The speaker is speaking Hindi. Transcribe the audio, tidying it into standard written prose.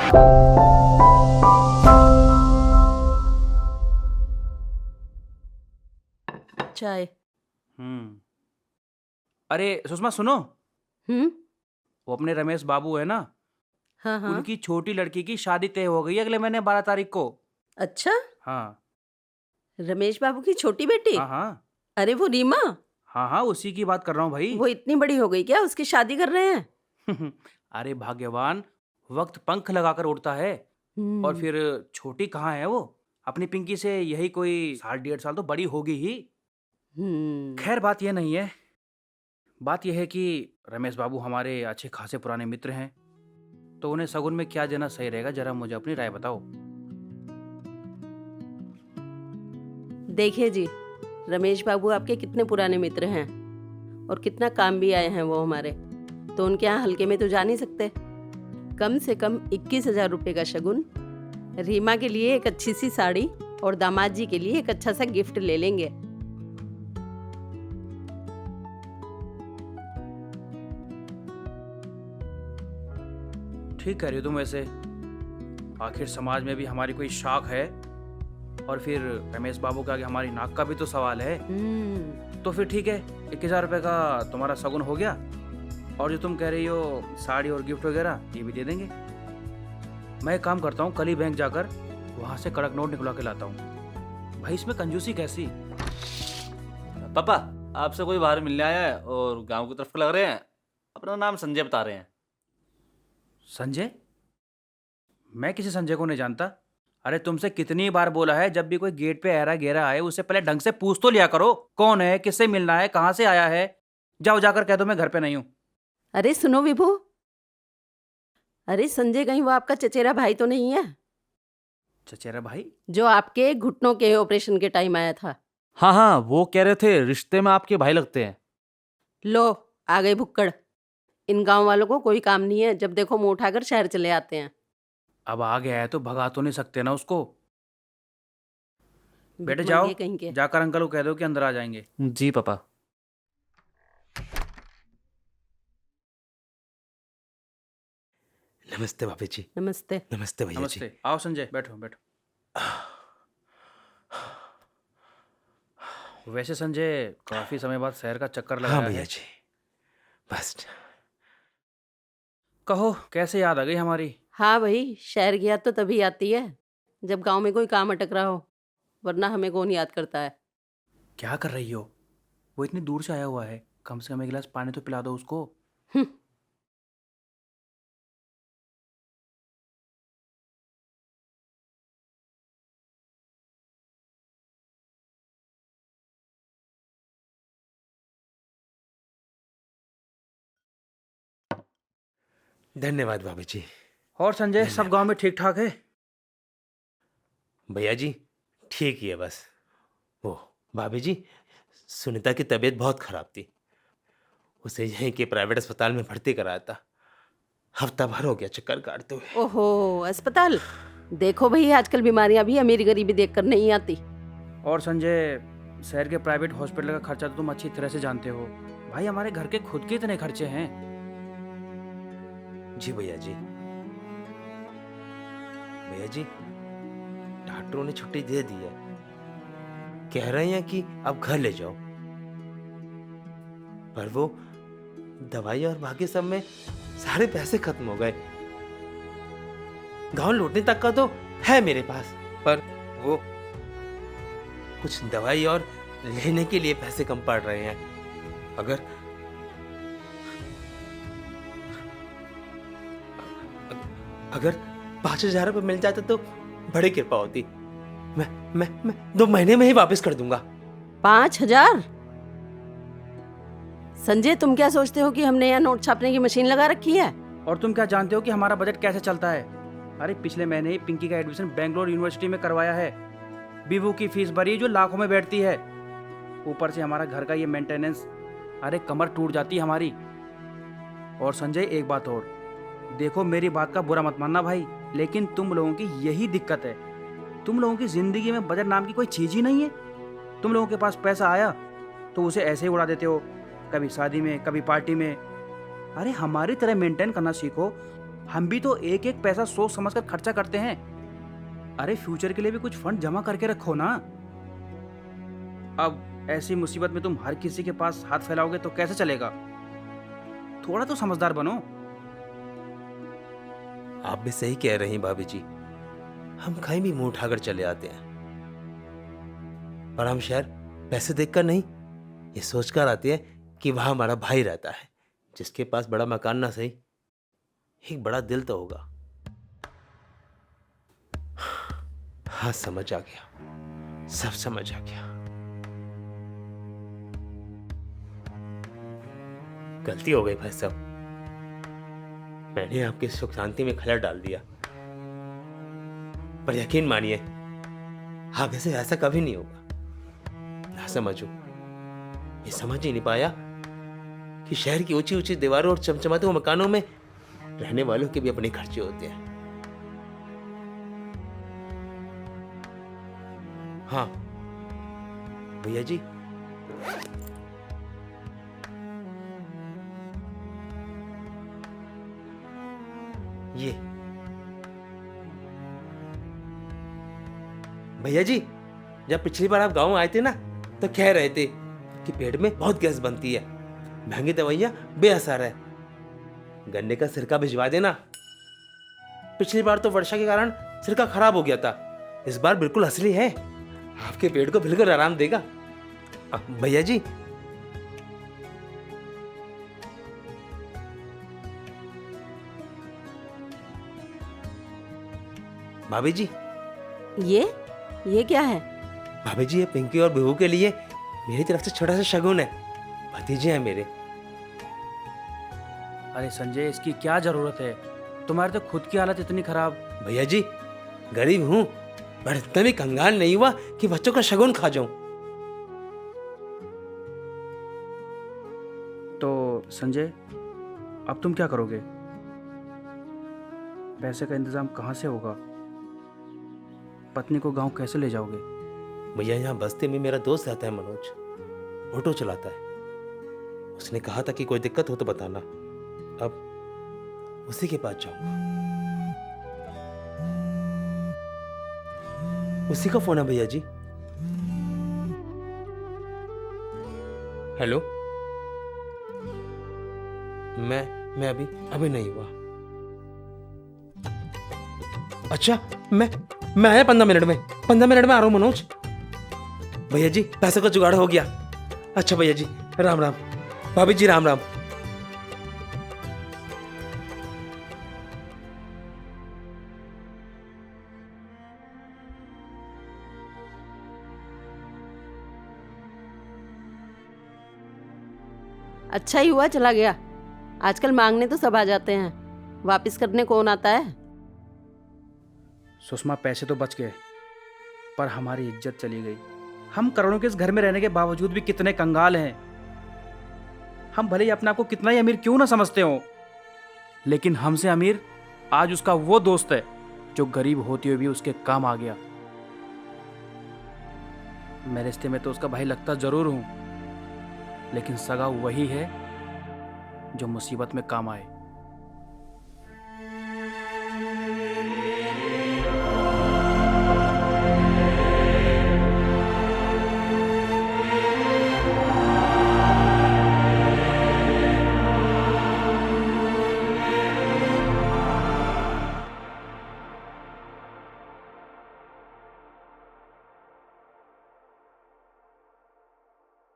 चाय। अरे सुषमा सुनो, हम्म। वो अपने रमेश बाबू है ना, हाँ हाँ। उनकी छोटी लड़की की शादी तय हो गई है अगले महीने 12 तारीख को। अच्छा, हाँ रमेश बाबू की छोटी बेटी? हाँ हाँ अरे वो रीमा, हाँ हाँ, उसी की बात कर रहा हूँ भाई। वो इतनी बड़ी हो गई क्या, उसकी शादी कर रहे हैं? अरे भाग्यवान, वक्त पंख लगाकर उड़ता है। और हम्म। फिर छोटी कहाँ है वो, अपनी पिंकी से यही कोई 1.5 साल तो बड़ी होगी ही। खैर बात यह नहीं है, बात यह है कि रमेश बाबू हमारे अच्छे खासे पुराने मित्र हैं, तो उन्हें शगुन में क्या देना सही रहेगा, जरा मुझे अपनी राय बताओ। देखिए जी, रमेश बाबू आपके कितने पुराने मित्र हैं और कितना काम भी आए हैं वो हमारे, तो उनके यहाँ हल्के में तो जा नहीं सकते। कम से कम 21,000 रुपये का शगुन, रीमा के लिए एक अच्छी सी साड़ी और दामाद जी के लिए एक अच्छा सा गिफ्ट ले लेंगे। ठीक कह रही हो तुम। वैसे आखिर समाज में भी हमारी कोई शाख है, और फिर रमेश बाबू के आगे हमारी नाक का भी तो सवाल है। तो फिर ठीक है, 21,000 रुपये का तुम्हारा शगुन हो गया, और जो तुम कह रही हो साड़ी और गिफ्ट वगैरह ये भी दे देंगे। मैं एक काम करता हूँ, कल ही बैंक जाकर वहाँ से कड़क नोट निकलवा के लाता हूँ। भाई इसमें कंजूसी कैसी। पापा, आपसे कोई बाहर मिलने आया है और गांव की तरफ लग रहे हैं। अपना नाम संजय बता रहे हैं। संजय? मैं किसी संजय को नहीं जानता। अरे तुमसे कितनी बार बोला है, जब भी कोई गेट पे ऐरा गेरा आए उससे पहले ढंग से पूछ तो लिया करो, कौन है, किससे मिलना है, कहाँ से आया है। जाओ जाकर कह दो मैं घर पे नहीं हूँ। अरे सुनो विभू, अरे संजय कहीं वो आपका चचेरा भाई तो नहीं है चचेरा भाई? जो आपके घुटनों के ऑपरेशन के टाइम आया था? हाँ हाँ, वो कह रहे थे रिश्ते में आपके भाई लगते हैं। लो, आ गए भुक्कड़। इन गांव वालों को कोई काम नहीं है, जब देखो मुंह उठाकर शहर चले आते हैं। अब आ गया है तो भगा तो नहीं सकते ना उसको। बेटे भिख जाओ, मंगे कहीं के। जाकर अंकल को कह दो कि अंदर आ जाएंगे। जी पापा। नमस्ते भाभी जी। नमस्ते। नमस्ते भैया जी। नमस्ते। आओ संजय, बैठो बैठो। वैसे संजय, काफी समय बाद शहर का चक्कर हाँ लगाया भैया है। जी, बस कहो कैसे याद आ गई हमारी। हाँ भाई, शहर की याद तो तभी आती है जब गांव में कोई काम अटक रहा हो, वरना हमें कौन याद करता है। क्या कर रही हो, वो इतनी दूर से आया हुआ है, कम से कम एक गिलास पानी तो पिला दो उसको। हम्म। धन्यवाद भाभी जी। और संजय, सब गांव में ठीक ठाक है? भैया जी ठीक ही है, बस वो भाभी जी, सुनीता की तबीयत बहुत खराब थी, उसे यहीं के प्राइवेट अस्पताल में भर्ती कराया था। हफ्ता भर हो गया चक्कर काटते हुए। ओहो, अस्पताल? देखो भाई, आजकल बीमारियां भी अमीर गरीबी देखकर नहीं आती। और संजय, शहर के प्राइवेट हॉस्पिटल का खर्चा तो तुम अच्छी तरह से जानते हो। भाई हमारे घर के खुद के इतने खर्चे हैं। जी भैया जी। भैया जी, डॉक्टरों ने छुट्टी दे दी है, कह रहे हैं कि अब घर ले जाओ, पर वो दवाई और बाकी सब में सारे पैसे खत्म हो गए। गांव लौटने तक का तो है मेरे पास, पर वो कुछ दवाई और लेने के लिए पैसे कम पड़ रहे हैं। अगर अगर 5,000 रुपये मिल जाते तो बड़ी कृपा होती। मैं 2 महीने में ही वापस कर दूंगा। 5,000? संजय, तुम क्या सोचते हो कि हमने यहाँ नोट छापने की मशीन लगा रखी है? और तुम क्या जानते हो कि हमारा बजट कैसे चलता है। अरे पिछले महीने ही पिंकी का एडमिशन बेंगलोर यूनिवर्सिटी में करवाया है, बीबू की फीस भरी जो लाखों में बैठती है, ऊपर से हमारा घर का ये मेंटेनेंस। अरे कमर टूट जाती है हमारी। और संजय एक बात और, देखो मेरी बात का बुरा मत मानना भाई, लेकिन तुम लोगों की यही दिक्कत है, तुम लोगों की जिंदगी में बजट नाम की कोई चीज ही नहीं है। तुम लोगों के पास पैसा आया तो उसे ऐसे ही उड़ा देते हो, कभी शादी में कभी पार्टी में। अरे हमारी तरह मेंटेन करना सीखो, हम भी तो एक एक पैसा सोच समझ कर खर्चा करते हैं। अरे फ्यूचर के लिए भी कुछ फंड जमा करके रखो ना। अब ऐसी मुसीबत में तुम हर किसी के पास हाथ फैलाओगे तो कैसे चलेगा? थोड़ा तो समझदार बनो। आप भी सही कह रही हैं भाभी जी, हम कहीं भी मुंह उठाकर चले आते हैं, पर हम शहर पैसे देखकर नहीं, ये सोचकर आते हैं कि वहां हमारा भाई रहता है, जिसके पास बड़ा मकान ना सही, एक बड़ा दिल तो होगा। हाँ, समझ आ गया, सब समझ आ गया। गलती हो गई भाई साहब, मैंने आपकी सुख शांति में खलल डाल दिया, पर यकीन मानिए आप ऐसे ऐसा कभी नहीं होगा। ना समझो, ये समझ ही नहीं पाया कि शहर की ऊंची ऊंची दीवारों और चमचमाते हुए मकानों में रहने वालों के भी अपने खर्चे होते हैं। हाँ भैया जी, ये भैया जी, जब पिछली बार आप गांव आए थे ना, तो कह रहे थे कि पेट में बहुत गैस बनती है, महंगी दवाइयां बेअसर है, गन्ने का सिरका भिजवा देना। पिछली बार तो वर्षा के कारण सिरका खराब हो गया था, इस बार बिल्कुल असली है, आपके पेट को बिल्कुल आराम देगा। भैया जी, भाभी जी, ये क्या है? भाभी जी, ये पिंकी और बिहू के लिए मेरी तरफ से छोटा सा शगुन है, भतीजे हैं मेरे। अरे संजय, इसकी क्या जरूरत है? तुम्हारी तो खुद की हालत इतनी खराब। भैया जी, गरीब हूं, पर इतना भी कंगाल नहीं हुआ कि बच्चों का शगुन खा जाऊं। तो संजय, अब तुम क्या करोगे? पैसे का इंतजाम कहाँ से होगा? पत्नी को गांव कैसे ले जाओगे? भैया, यहाँ बस्ती में मेरा दोस्त रहता है मनोज, ऑटो चलाता है, उसने कहा था कि कोई दिक्कत हो तो बताना, अब उसी के पास जाऊंगा। उसी का फोन है भैया जी। हेलो, मैं अभी नहीं हुआ। अच्छा, मैं आया 15 मिनट में आ रहा हूं मनोज। भैया जी, पैसे का जुगाड़ हो गया। अच्छा भैया जी, राम राम। भाभी जी, राम राम। अच्छा ही हुआ चला गया, आजकल मांगने तो सब आ जाते हैं, वापस करने कौन आता है? सुषमा, पैसे तो बच गए, पर हमारी इज्जत चली गई। हम करोड़ों के इस घर में रहने के बावजूद भी कितने कंगाल हैं। हम भले ही अपने आप को कितना ही अमीर क्यों ना समझते हो, लेकिन हमसे अमीर आज उसका वो दोस्त है जो गरीब होते हुए भी उसके काम आ गया। मैं रिश्ते में तो उसका भाई लगता जरूर हूं, लेकिन सगा वही है जो मुसीबत में काम आए।